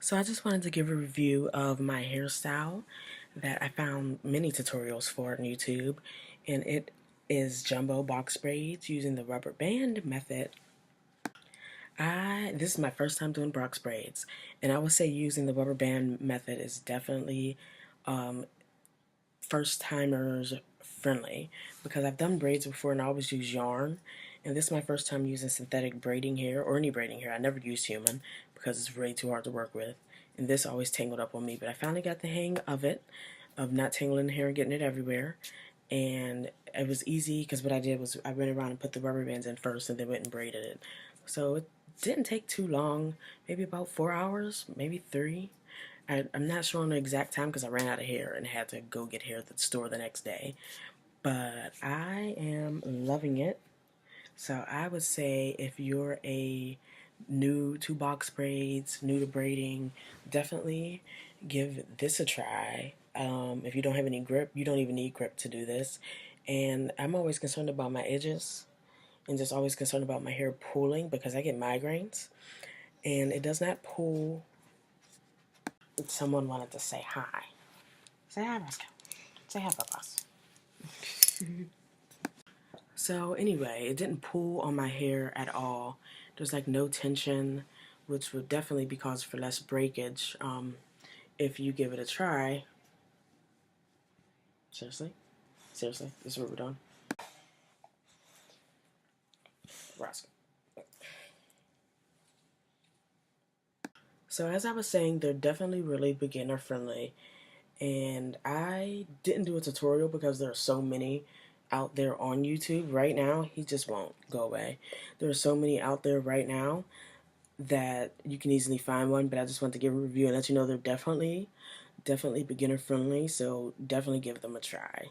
So I just wanted to give a review of my hairstyle that I found many tutorials for on YouTube, and it is jumbo box braids using the rubber band method. This is my first time doing box braids, and I would say using the rubber band method is definitely first timers friendly, because I've done braids before and I always use yarn, and this is my first time using synthetic braiding hair or any braiding hair. I never use human because it's way too hard to work with, and this always tangled up on me, but I finally got the hang of it, of not tangling the hair and getting it everywhere. And it was easy because what I did was I went around and put the rubber bands in first and then went and braided it. So it didn't take too long, maybe about 4 hours, maybe 3. I'm not sure on the exact time because I ran out of hair and had to go get hair at the store the next day. But I am loving it. So I would say if you're a new to box braids, new to braiding, definitely give this a try. If you don't have any grip, you don't even need grip to do this. And I'm always concerned about my edges and just always concerned about my hair pulling because I get migraines. And it does not pull. Someone wanted to say hi. Say hi, Roscoe. Say hi, Papas. So anyway, it didn't pull on my hair at all. There's like no tension, which would definitely be cause for less breakage if you give it a try. Seriously? Seriously? This is what we're doing? Roscoe. So as I was saying, they're definitely really beginner friendly. And I didn't do a tutorial because there are so many out there on YouTube right now. He just won't go away. There are so many out there right now that you can easily find one, but I just want to give a review and let you know they're definitely beginner friendly, so definitely give them a try.